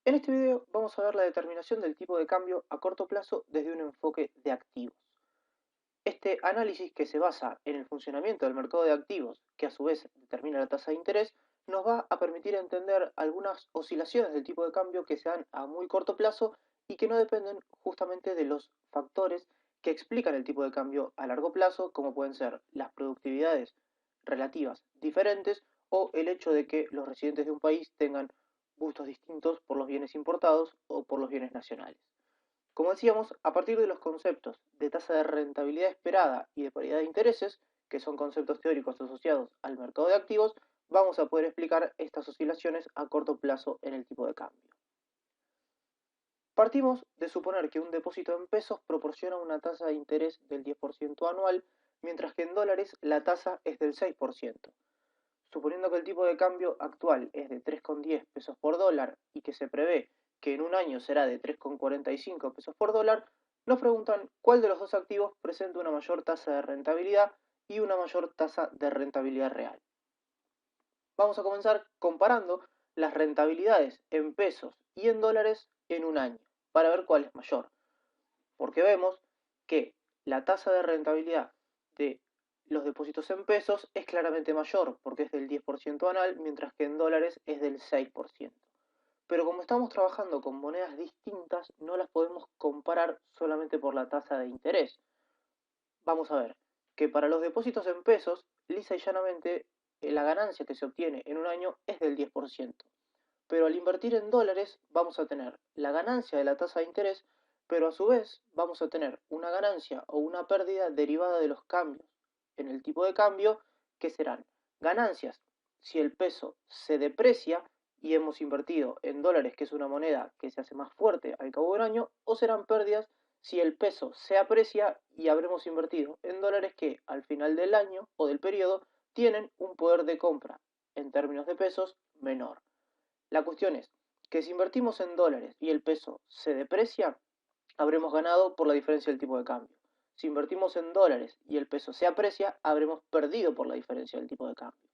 En este video vamos a ver la determinación del tipo de cambio a corto plazo desde un enfoque de activos. Este análisis, que se basa en el funcionamiento del mercado de activos, que a su vez determina la tasa de interés, nos va a permitir entender algunas oscilaciones del tipo de cambio que se dan a muy corto plazo y que no dependen justamente de los factores que explican el tipo de cambio a largo plazo, como pueden ser las productividades relativas diferentes o el hecho de que los residentes de un país tengan gustos distintos por los bienes importados o por los bienes nacionales. Como decíamos, a partir de los conceptos de tasa de rentabilidad esperada y de paridad de intereses, que son conceptos teóricos asociados al mercado de activos, vamos a poder explicar estas oscilaciones a corto plazo en el tipo de cambio. Partimos de suponer que un depósito en pesos proporciona una tasa de interés del 10% anual, mientras que en dólares la tasa es del 6%. Suponiendo que el tipo de cambio actual es de 3,10 pesos por dólar y que se prevé que en un año será de 3,45 pesos por dólar, nos preguntan cuál de los dos activos presenta una mayor tasa de rentabilidad y una mayor tasa de rentabilidad real. Vamos a comenzar comparando las rentabilidades en pesos y en dólares en un año para ver cuál es mayor, porque vemos que la tasa de rentabilidad de los depósitos en pesos es claramente mayor, porque es del 10% anual, mientras que en dólares es del 6%. Pero como estamos trabajando con monedas distintas, no las podemos comparar solamente por la tasa de interés. Vamos a ver que para los depósitos en pesos, lisa y llanamente, la ganancia que se obtiene en un año es del 10%. Pero al invertir en dólares vamos a tener la ganancia de la tasa de interés, pero a su vez vamos a tener una ganancia o una pérdida derivada de los cambios en el tipo de cambio, que serán ganancias si el peso se deprecia y hemos invertido en dólares, que es una moneda que se hace más fuerte al cabo de un año, o serán pérdidas si el peso se aprecia y habremos invertido en dólares que al final del año o del periodo tienen un poder de compra en términos de pesos menor. La cuestión es que si invertimos en dólares y el peso se deprecia, habremos ganado por la diferencia del tipo de cambio. Si invertimos en dólares y el peso se aprecia, habremos perdido por la diferencia del tipo de cambio.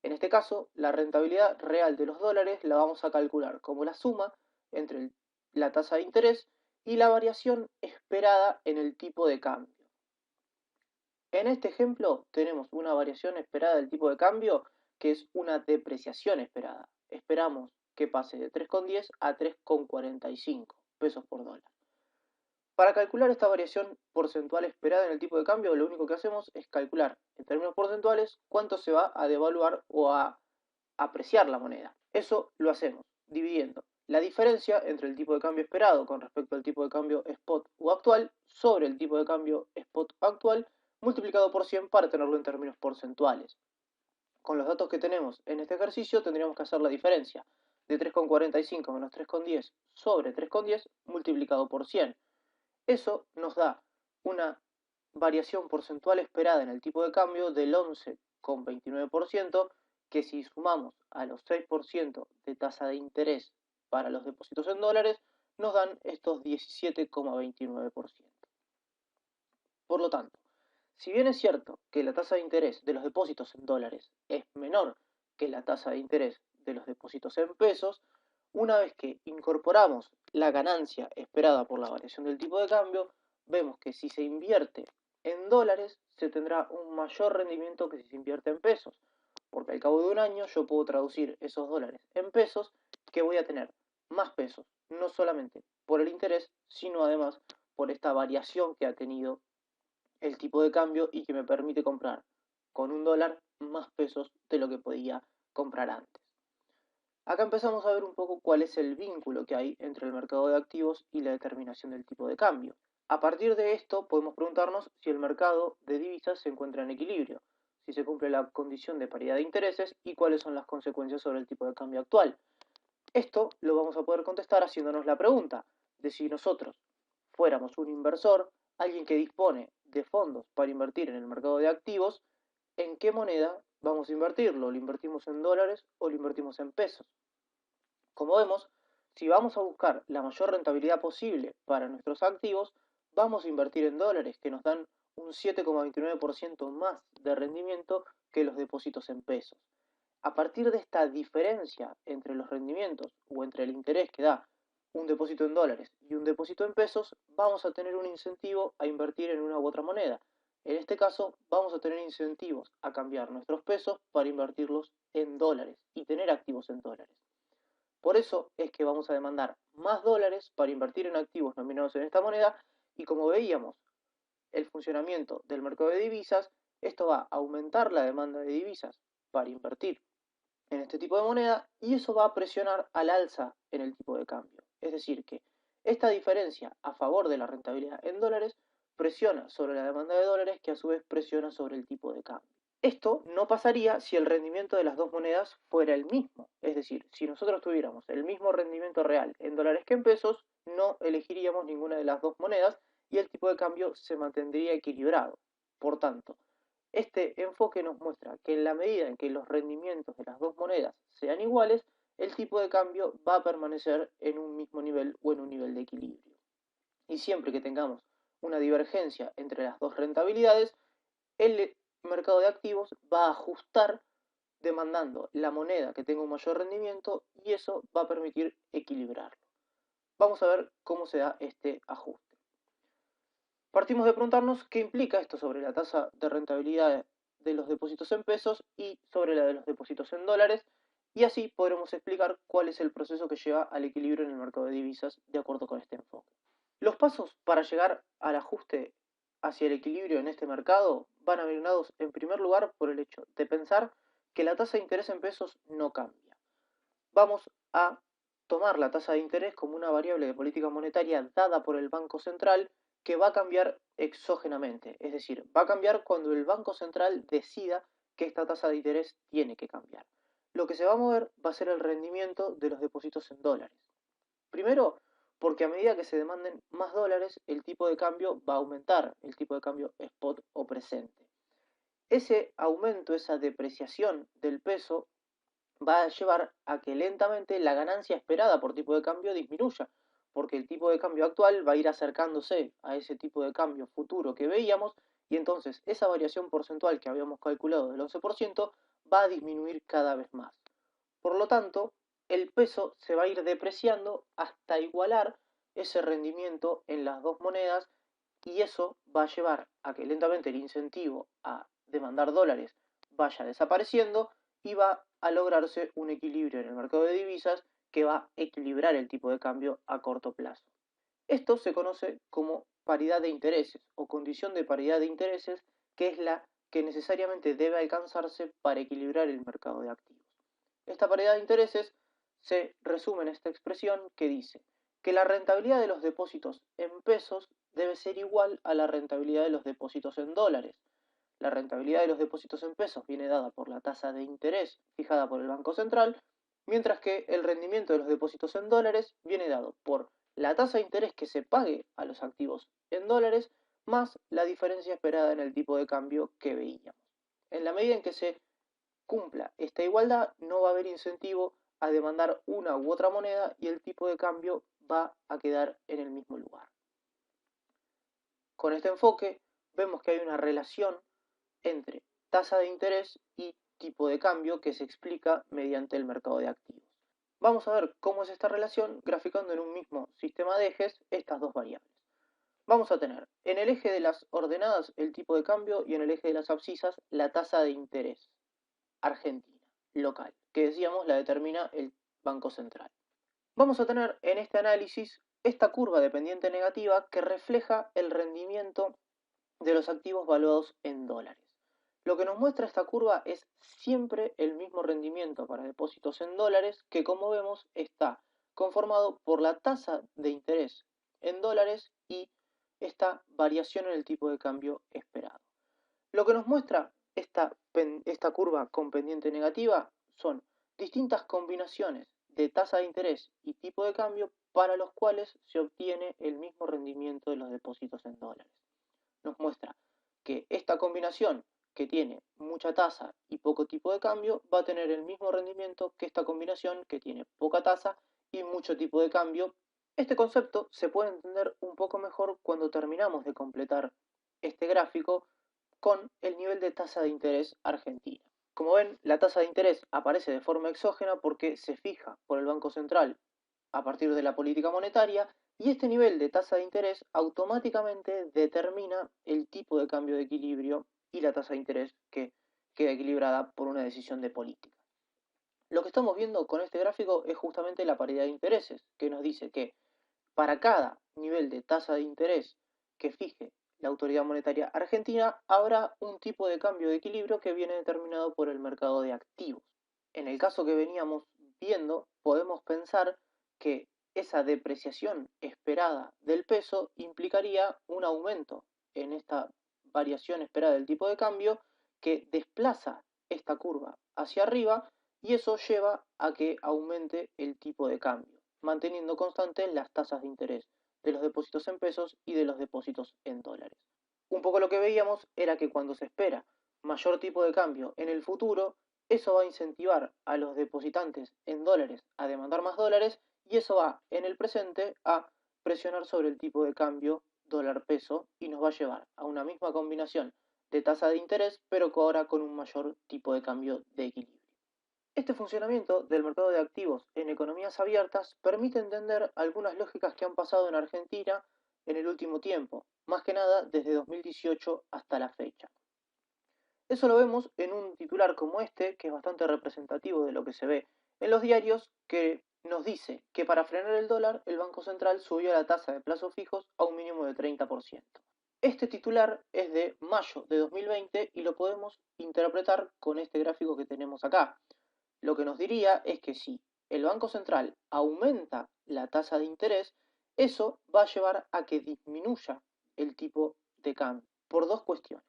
En este caso, la rentabilidad real de los dólares la vamos a calcular como la suma entre la tasa de interés y la variación esperada en el tipo de cambio. En este ejemplo tenemos una variación esperada del tipo de cambio, que es una depreciación esperada. Esperamos que pase de 3,10 a 3,45 pesos por dólar. Para calcular esta variación porcentual esperada en el tipo de cambio, lo único que hacemos es calcular en términos porcentuales cuánto se va a devaluar o a apreciar la moneda. Eso lo hacemos dividiendo la diferencia entre el tipo de cambio esperado con respecto al tipo de cambio spot o actual sobre el tipo de cambio spot actual multiplicado por 100 para tenerlo en términos porcentuales. Con los datos que tenemos en este ejercicio tendríamos que hacer la diferencia de 3,45 menos 3,10 sobre 3,10 multiplicado por 100. Eso nos da una variación porcentual esperada en el tipo de cambio del 11,29%, que si sumamos a los 6% de tasa de interés para los depósitos en dólares, nos dan estos 17,29%. Por lo tanto, si bien es cierto que la tasa de interés de los depósitos en dólares es menor que la tasa de interés de los depósitos en pesos, una vez que incorporamos la ganancia esperada por la variación del tipo de cambio, vemos que si se invierte en dólares se tendrá un mayor rendimiento que si se invierte en pesos, porque al cabo de un año yo puedo traducir esos dólares en pesos, que voy a tener más pesos, no solamente por el interés, sino además por esta variación que ha tenido el tipo de cambio y que me permite comprar con un dólar más pesos de lo que podía comprar antes. Acá empezamos a ver un poco cuál es el vínculo que hay entre el mercado de activos y la determinación del tipo de cambio. A partir de esto podemos preguntarnos si el mercado de divisas se encuentra en equilibrio, si se cumple la condición de paridad de intereses y cuáles son las consecuencias sobre el tipo de cambio actual. Esto lo vamos a poder contestar haciéndonos la pregunta de si nosotros fuéramos un inversor, alguien que dispone de fondos para invertir en el mercado de activos, ¿en qué moneda vamos a invertirlo? ¿Lo invertimos en dólares o lo invertimos en pesos? Como vemos, si vamos a buscar la mayor rentabilidad posible para nuestros activos, vamos a invertir en dólares, que nos dan un 7,29% más de rendimiento que los depósitos en pesos. a partir de esta diferencia entre los rendimientos o entre el interés que da un depósito en dólares y un depósito en pesos, vamos a tener un incentivo a invertir en una u otra moneda. En este caso, vamos a tener incentivos a cambiar nuestros pesos para invertirlos en dólares y tener activos en dólares. Por eso es que vamos a demandar más dólares para invertir en activos nominados en esta moneda y como veíamos el funcionamiento del mercado de divisas, esto va a aumentar la demanda de divisas para invertir en este tipo de moneda y eso va a presionar al alza en el tipo de cambio. Es decir, que esta diferencia a favor de la rentabilidad en dólares presiona sobre la demanda de dólares que a su vez presiona sobre el tipo de cambio. Esto no pasaría si el rendimiento de las dos monedas fuera el mismo. Es decir, si nosotros tuviéramos el mismo rendimiento real en dólares que en pesos, no elegiríamos ninguna de las dos monedas y el tipo de cambio se mantendría equilibrado. Por tanto, este enfoque nos muestra que en la medida en que los rendimientos de las dos monedas sean iguales, el tipo de cambio va a permanecer en un mismo nivel o en un nivel de equilibrio. Y siempre que tengamos una divergencia entre las dos rentabilidades, el mercado de activos va a ajustar demandando la moneda que tenga un mayor rendimiento y eso va a permitir equilibrarlo. Vamos a ver cómo se da este ajuste. Partimos de preguntarnos qué implica esto sobre la tasa de rentabilidad de los depósitos en pesos y sobre la de los depósitos en dólares, y así podremos explicar cuál es el proceso que lleva al equilibrio en el mercado de divisas de acuerdo con este enfoque. Los pasos para llegar al ajuste hacia el equilibrio en este mercado van ordenados en primer lugar por el hecho de pensar que la tasa de interés en pesos no cambia. Vamos a tomar la tasa de interés como una variable de política monetaria dada por el Banco Central que va a cambiar exógenamente, es decir, va a cambiar cuando el Banco Central decida que esta tasa de interés tiene que cambiar. Lo que se va a mover va a ser el rendimiento de los depósitos en dólares. Primero, porque a medida que se demanden más dólares, el tipo de cambio va a aumentar, el tipo de cambio spot o presente. Ese aumento, esa depreciación del peso va a llevar a que lentamente la ganancia esperada por tipo de cambio disminuya, porque el tipo de cambio actual va a ir acercándose a ese tipo de cambio futuro que veíamos y entonces esa variación porcentual que habíamos calculado del 11% va a disminuir cada vez más. Por lo tanto, el peso se va a ir depreciando hasta igualar ese rendimiento en las dos monedas y eso va a llevar a que lentamente el incentivo a demandar dólares vaya desapareciendo y va a lograrse un equilibrio en el mercado de divisas que va a equilibrar el tipo de cambio a corto plazo. Esto se conoce como paridad de intereses o condición de paridad de intereses, que es la que necesariamente debe alcanzarse para equilibrar el mercado de activos. Esta paridad de intereses se resume en esta expresión que dice que la rentabilidad de los depósitos en pesos debe ser igual a la rentabilidad de los depósitos en dólares. La rentabilidad de los depósitos en pesos viene dada por la tasa de interés fijada por el Banco Central, mientras que el rendimiento de los depósitos en dólares viene dado por la tasa de interés que se pague a los activos en dólares más la diferencia esperada en el tipo de cambio que veíamos. En la medida en que se cumpla esta igualdad, no va a haber incentivo a demandar una u otra moneda y el tipo de cambio va a quedar en el mismo lugar. Con este enfoque vemos que hay una relación entre tasa de interés y tipo de cambio que se explica mediante el mercado de activos. Vamos a ver cómo es esta relación graficando en un mismo sistema de ejes estas dos variables. Vamos a tener en el eje de las ordenadas el tipo de cambio y en el eje de las abscisas la tasa de interés argentina, local, que decíamos la determina el Banco Central. Vamos a tener en este análisis esta curva de pendiente negativa que refleja el rendimiento de los activos valuados en dólares. Lo que nos muestra esta curva es siempre el mismo rendimiento para depósitos en dólares que como vemos está conformado por la tasa de interés en dólares y esta variación en el tipo de cambio esperado. Lo que nos muestra esta curva con pendiente negativa son distintas combinaciones de tasa de interés y tipo de cambio para los cuales se obtiene el mismo rendimiento de los depósitos en dólares. Nos muestra que esta combinación que tiene mucha tasa y poco tipo de cambio va a tener el mismo rendimiento que esta combinación que tiene poca tasa y mucho tipo de cambio. Este concepto se puede entender un poco mejor cuando terminamos de completar este gráfico con el nivel de tasa de interés argentina. Como ven, la tasa de interés aparece de forma exógena porque se fija por el Banco Central a partir de la política monetaria y este nivel de tasa de interés automáticamente determina el tipo de cambio de equilibrio y la tasa de interés que queda equilibrada por una decisión de política. Lo que estamos viendo con este gráfico es justamente la paridad de intereses, que nos dice que para cada nivel de tasa de interés que fije la autoridad monetaria argentina, habrá un tipo de cambio de equilibrio que viene determinado por el mercado de activos. En el caso que veníamos viendo, podemos pensar que esa depreciación esperada del peso implicaría un aumento en esta variación esperada del tipo de cambio que desplaza esta curva hacia arriba y eso lleva a que aumente el tipo de cambio, manteniendo constante las tasas de interés de los depósitos en pesos y de los depósitos en dólares. Un poco lo que veíamos era que cuando se espera mayor tipo de cambio en el futuro, eso va a incentivar a los depositantes en dólares a demandar más dólares y eso va en el presente a presionar sobre el tipo de cambio dólar-peso y nos va a llevar a una misma combinación de tasa de interés, pero que ahora con un mayor tipo de cambio de equilibrio. Este funcionamiento del mercado de activos en economías abiertas permite entender algunas lógicas que han pasado en Argentina en el último tiempo, más que nada desde 2018 hasta la fecha. Eso lo vemos en un titular como este, que es bastante representativo de lo que se ve en los diarios, que nos dice que para frenar el dólar, el Banco Central subió la tasa de plazos fijos a un mínimo de 30%. Este titular es de mayo de 2020 y lo podemos interpretar con este gráfico que tenemos acá. Lo que nos diría es que si el Banco Central aumenta la tasa de interés, eso va a llevar a que disminuya el tipo de cambio por dos cuestiones.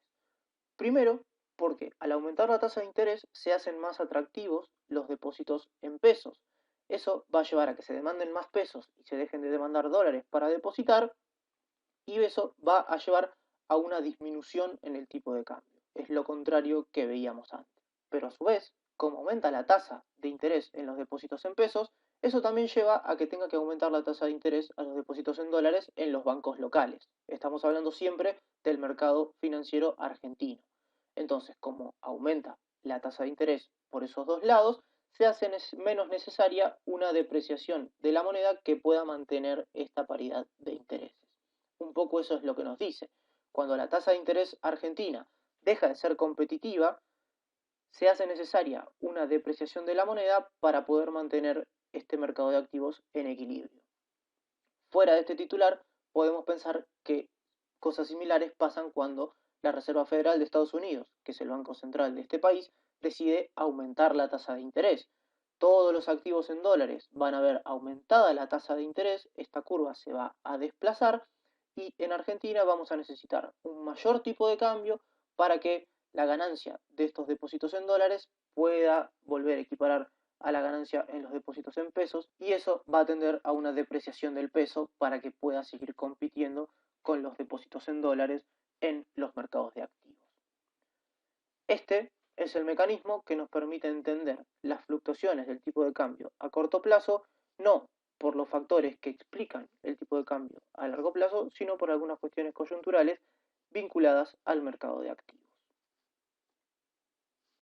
Primero, porque al aumentar la tasa de interés se hacen más atractivos los depósitos en pesos. Eso va a llevar a que se demanden más pesos y se dejen de demandar dólares para depositar y eso va a llevar a una disminución en el tipo de cambio. Es lo contrario que veíamos antes. Pero a su vez, como aumenta la tasa de interés en los depósitos en pesos, eso también lleva a que tenga que aumentar la tasa de interés a los depósitos en dólares en los bancos locales. Estamos hablando siempre del mercado financiero argentino. Entonces, como aumenta la tasa de interés por esos dos lados, se hace menos necesaria una depreciación de la moneda que pueda mantener esta paridad de intereses. Un poco eso es lo que nos dice. Cuando la tasa de interés argentina deja de ser competitiva, se hace necesaria una depreciación de la moneda para poder mantener este mercado de activos en equilibrio. Fuera de este titular, podemos pensar que cosas similares pasan cuando la Reserva Federal de Estados Unidos, que es el banco central de este país, decide aumentar la tasa de interés. Todos los activos en dólares van a ver aumentada la tasa de interés, esta curva se va a desplazar y en Argentina vamos a necesitar un mayor tipo de cambio para que la ganancia de estos depósitos en dólares pueda volver a equiparar a la ganancia en los depósitos en pesos y eso va a tender a una depreciación del peso para que pueda seguir compitiendo con los depósitos en dólares en los mercados de activos. Este es el mecanismo que nos permite entender las fluctuaciones del tipo de cambio a corto plazo, no por los factores que explican el tipo de cambio a largo plazo, sino por algunas cuestiones coyunturales vinculadas al mercado de activos.